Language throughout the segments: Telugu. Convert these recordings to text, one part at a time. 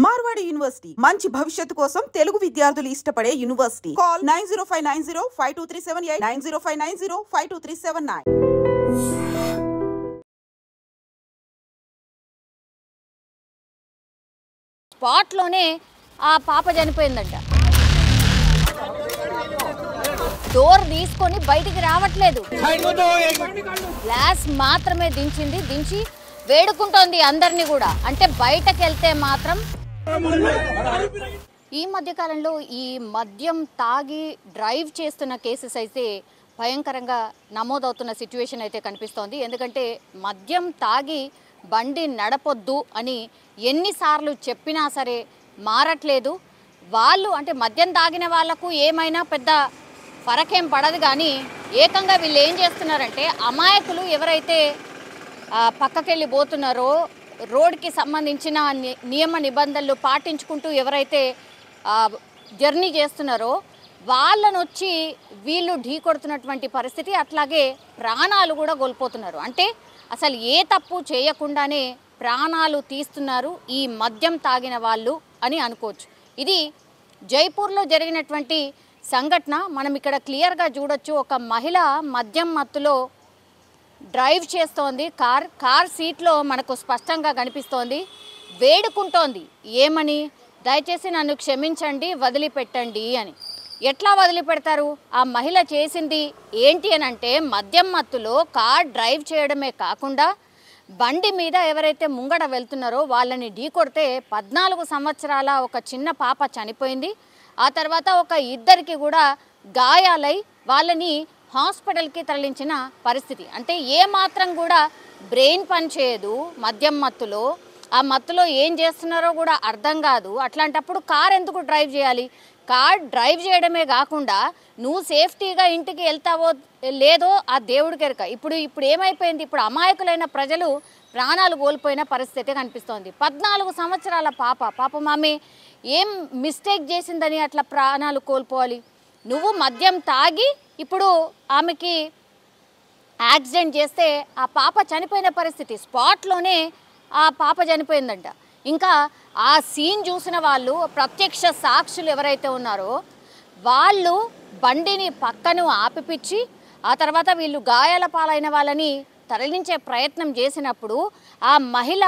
మార్వాడి యూనివర్సిటీ మంచి భవిష్యత్తు కోసం తెలుగు విద్యార్థులు ఇష్టపడే యూనివర్సిటీ. కాల్ 9059052378 9059052379. స్పాట్ లోనే ఆ పాప చనిపోయిందంట. డోర్ తీసుకొని బయటికి రావట్లేదు, గ్లాస్ మాత్రమే దించి వేడుకుంటోంది అందరినీ కూడా. అంటే బయటకు వెళ్తే మాత్రం ఈ మధ్య కాలంలో ఈ మద్యం తాగి డ్రైవ్ చేస్తున్న కేసెస్ అయితే భయంకరంగా నమోదవుతున్న సిచ్యువేషన్ అయితే కనిపిస్తోంది. ఎందుకంటే మద్యం తాగి బండి నడపొద్దు అని ఎన్నిసార్లు చెప్పినా సరే మారట్లేదు వాళ్ళు. అంటే మద్యం తాగిన వాళ్లకు ఏమైనా పెద్ద ఫరకేం పడదు, కానీ ఏకంగా వీళ్ళు ఏం చేస్తున్నారంటే అమాయకులు ఎవరైతే పక్కకెళ్ళి పోతున్నారో, రోడ్కి సంబంధించిన నియమ నిబంధనలు పాటించుకుంటూ ఎవరైతే జర్నీ చేస్తున్నారో వాళ్ళను వచ్చి వీళ్ళు ఢీ కొడుతున్నటువంటి పరిస్థితి. అట్లాగే ప్రాణాలు కూడా కోల్పోతున్నారు. అంటే అసలు ఏ తప్పు చేయకుండానే ప్రాణాలు తీస్తున్నారు ఈ మద్యం తాగిన వాళ్ళు అని అనుకోవచ్చు. ఇది జైపూర్లో జరిగినటువంటి సంఘటన. మనం ఇక్కడ క్లియర్గా చూడొచ్చు. ఒక మహిళ మద్యం మత్తులో డ్రైవ్ చేస్తోంది. కార్ సీట్లో మనకు స్పష్టంగా కనిపిస్తోంది. వేడుకుంటోంది ఏమని, దయచేసి నన్ను క్షమించండి, వదిలిపెట్టండి అని. ఎట్లా వదిలిపెడతారు? ఆ మహిళ చేసింది ఏంటి అని అంటే మద్యం మత్తులో కార్ డ్రైవ్ చేయడమే కాకుండా బండి మీద ఎవరైతే ముంగడ వెళ్తున్నారో వాళ్ళని ఢీకొడితే 14 సంవత్సరాల ఒక చిన్న పాప చనిపోయింది. ఆ తర్వాత ఒక ఇద్దరికి కూడా గాయాలై వాళ్ళని హాస్పిటల్కి తరలించిన పరిస్థితి. అంటే ఏ మాత్రం కూడా బ్రెయిన్ పని చేయదు మద్యం మత్తులో. ఆ మత్తులో ఏం చేస్తున్నారో కూడా అర్థం కాదు. అట్లాంటప్పుడు కార్ ఎందుకు డ్రైవ్ చేయాలి? కార్ డ్రైవ్ చేయడమే కాకుండా నువ్వు సేఫ్టీగా ఇంటికి వెళ్తావో లేదో ఆ దేవుడికి ఎరక. ఇప్పుడు ఏమైపోయింది? ఇప్పుడు అమాయకులైన ప్రజలు ప్రాణాలు కోల్పోయిన పరిస్థితి కనిపిస్తోంది. 14 సంవత్సరాల పాపం ఆమె ఏం మిస్టేక్ చేసిందని అట్లా ప్రాణాలు కోల్పోవాలి? నువ్వు మద్యం తాగి ఇప్పుడు ఆమెకి యాక్సిడెంట్ చేస్తే ఆ పాప చనిపోయిన పరిస్థితి. స్పాట్లోనే ఆ పాప చనిపోయిందంట. ఇంకా ఆ సీన్ చూసిన వాళ్ళు, ప్రత్యక్ష సాక్షులు ఎవరైతే ఉన్నారో వాళ్ళు బండిని పక్కను ఆపిపిచ్చి ఆ తర్వాత వీళ్ళు గాయాల పాలైన వాళ్ళని తరలించే ప్రయత్నం చేసినప్పుడు ఆ మహిళ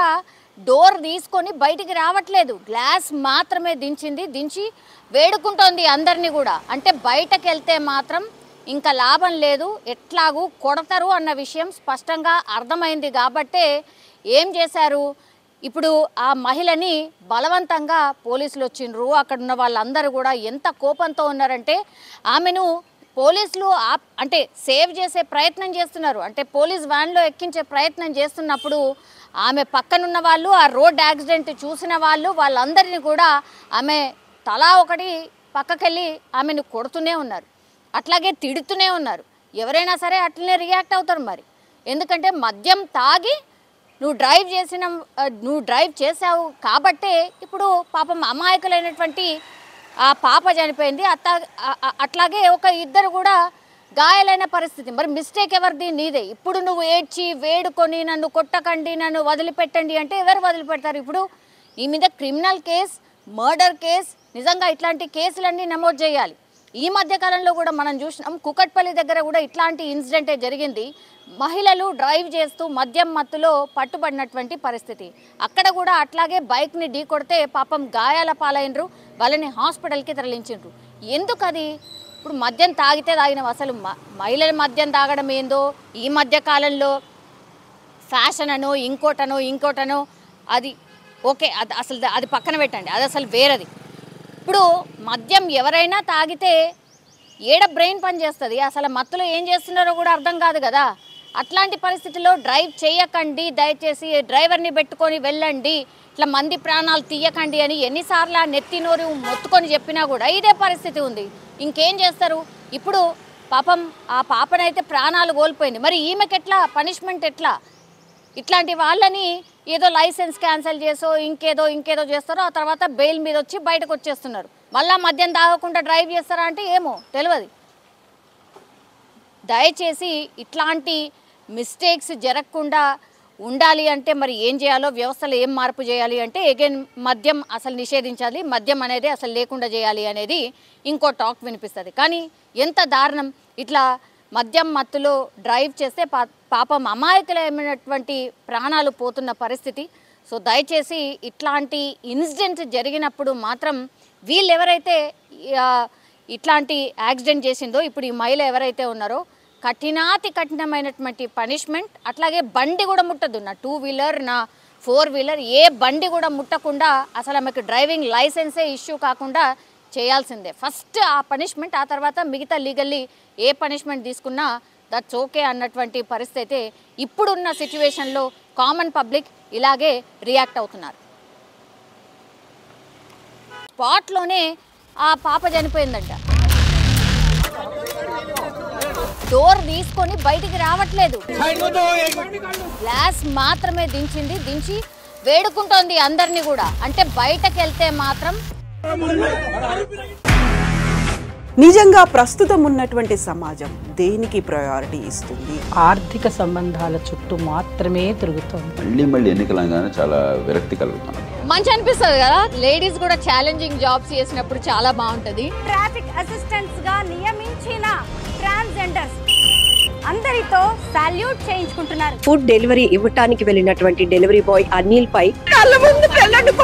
డోర్ తీసుకొని బయటికి రావట్లేదు, గ్లాస్ మాత్రమే దించి వేడుకుంటోంది అందరినీ కూడా. అంటే బయటకు వెళ్తే మాత్రం ఇంకా లాభం లేదు, ఎట్లాగూ కొడతారు అన్న విషయం స్పష్టంగా అర్థమైంది. కాబట్టే ఏం చేశారు, ఇప్పుడు ఆ మహిళని బలవంతంగా పోలీసులు వచ్చిండ్రు. అక్కడ ఉన్న వాళ్ళందరూ కూడా ఎంత కోపంతో ఉన్నారంటే ఆమెను పోలీసులు అంటే సేవ్ చేసే ప్రయత్నం చేస్తున్నారు. అంటే పోలీస్ వ్యాన్లో ఎక్కించే ప్రయత్నం చేస్తున్నప్పుడు ఆమె పక్కనున్న వాళ్ళు, ఆ రోడ్ యాక్సిడెంట్ చూసిన వాళ్ళందరినీ కూడా ఆమె తలా ఒకటి పక్కకెళ్ళి ఆమెను కొడుతూనే ఉన్నారు, అట్లాగే తిడుతూనే ఉన్నారు. ఎవరైనా సరే అట్లనే రియాక్ట్ అవుతారు మరి. ఎందుకంటే మద్యం తాగి నువ్వు డ్రైవ్ చేసావు కాబట్టే ఇప్పుడు పాపం అమాయకులైనటువంటి ఆ పాప చనిపోయింది. అట్లాగే ఒక ఇద్దరు కూడా గాయాలైన పరిస్థితి. మరి మిస్టేక్ ఎవరిది? నీదే. ఇప్పుడు నువ్వు ఏడ్చి వేడుకొని నన్ను కొట్టకండి, నన్ను వదిలిపెట్టండి అంటే ఎవరు వదిలిపెడతారు? ఇప్పుడు నీ మీద క్రిమినల్ కేస్, మర్డర్ కేస్, నిజంగా ఇట్లాంటి కేసులన్నీ నమోదు చేయాలి. ఈ మధ్య కాలంలో కూడా మనం చూసినాం, కుకట్పల్లి దగ్గర కూడా ఇట్లాంటి ఇన్సిడెంటే జరిగింది. మహిళలు డ్రైవ్ చేస్తూ మద్యం మత్తులో పట్టుబడినటువంటి పరిస్థితి. అక్కడ కూడా అట్లాగే బైక్ని ఢీ కొడితే పాపం గాయాల పాలైనరు, వాళ్ళని హాస్పిటల్కి తరలించిండ్రు. ఎందుకు అది? ఇప్పుడు మద్యం తాగితే తాగినవి. అసలు మహిళలు మద్యం తాగడం ఏందో ఈ మధ్య కాలంలో ఫ్యాషన్ అనో ఇంకోటనో అది ఓకే, అది పక్కన పెట్టండి, అది అసలు వేరేది. ఇప్పుడు మద్యం ఎవరైనా తాగితే ఏడ బ్రెయిన్ పని చేస్తుంది, అసలు మత్తులో ఏం చేస్తున్నారో కూడా అర్థం కాదు కదా. అట్లాంటి పరిస్థితుల్లో డ్రైవ్ చేయకండి, దయచేసి డ్రైవర్ని పెట్టుకొని వెళ్ళండి, ఇట్లా మంది ప్రాణాలు తీయకండి అని ఎన్నిసార్లు నెత్తి నోరు మొత్తుకొని చెప్పినా కూడా ఇదే పరిస్థితి ఉంది. ఇంకేం చేస్తారు? ఇప్పుడు పాపం ఆ పాపనైతే ప్రాణాలు కోల్పోయింది. మరి ఈమెకి ఎట్లా పనిష్మెంట్ ఎట్లా? ఇట్లాంటి వాళ్ళని ఏదో లైసెన్స్ క్యాన్సిల్ చేసో ఇంకేదో చేస్తారో, ఆ తర్వాత బెయిల్ మీద వచ్చి బయటకు వచ్చేస్తున్నారు. మళ్ళీ మద్యం తాగకుండా డ్రైవ్ చేస్తారా అంటే ఏమో తెలియదు. దయచేసి ఇట్లాంటి మిస్టేక్స్ జరగకుండా ఉండాలి అంటే మరి ఏం చేయాలో, వ్యవస్థలో ఏం మార్పు చేయాలి అంటే అగైన్ మద్యం అసలు నిషేధించాలి, మద్యం అనేది అసలు లేకుండా చేయాలి అనేది ఇంకో టాక్ వినిపిస్తుంది. కానీ ఎంత దారుణం, ఇట్లా మద్యం మత్తులో డ్రైవ్ చేస్తే పాపం అమాయకులైనటువంటి ప్రాణాలు పోతున్న పరిస్థితి. సో దయచేసి ఇట్లాంటి ఇన్సిడెంట్స్ జరిగినప్పుడు మాత్రం వీళ్ళు ఎవరైతే ఇట్లాంటి యాక్సిడెంట్ చేసిందో ఇప్పుడు ఈ మహిళ ఎవరైతే ఉన్నారో కఠినాతి కఠినమైనటువంటి పనిష్మెంట్, అట్లాగే బండి కూడా ముట్టద్దు, నా 2 వీలర్ నా 4 వీలర్ ఏ బండి కూడా ముట్టకుండా అసలు ఆమెకు డ్రైవింగ్ లైసెన్సే ఇష్యూ కాకుండా చేయాల్సిందే ఫస్ట్ ఆ పనిష్మెంట్. ఆ తర్వాత మిగతా లీగల్లీ ఏ పనిష్మెంట్ తీసుకున్నా దట్స్ ఓకే అన్నటువంటి పరిస్థితి ఇప్పుడున్న సిచ్యువేషన్లో కామన్ పబ్లిక్ ఇలాగే రియాక్ట్ అవుతున్నారు. స్పాట్లోనే ఆ పాప చనిపోయిందంట. డోర్ తీసుకొని బయటికి రావట్లేదు, గ్లాస్ మాత్రమే దించి వేడుకుంటోంది అందరినీ కూడా. అంటే బయటకు వెళ్తే మాత్రం నిజంగా ప్రస్తుతం ఉన్నటువంటి సమాజం దేనికి ప్రయారిటీ ఇస్తుంది? ఆర్థిక సంబంధాల చుట్టూ మాత్రమే తిరుగుతుంది. మళ్ళీ ఎన్నికలంగానే చాలా విరక్తి కలుగుతాం. మంచి అనిపిస్తుంది కదా, లేడీస్ కూడా ఛాలెంజింగ్ జాబ్స్ చేసినప్పుడు చాలా బాగుంటది. ట్రాఫిక్ అసిస్టెంట్స్ గా నియమించిన ట్రాన్స్జెండర్స్ అందరితో సాల్యూట్ చేయించుకుంటున్నారు. ఫుడ్ డెలివరీ ఇవ్వటానికి వెళ్ళినటువంటి డెలివరీ బాయ్ అనిల్ పై కళ్ళ ముందు పెళ్ళండి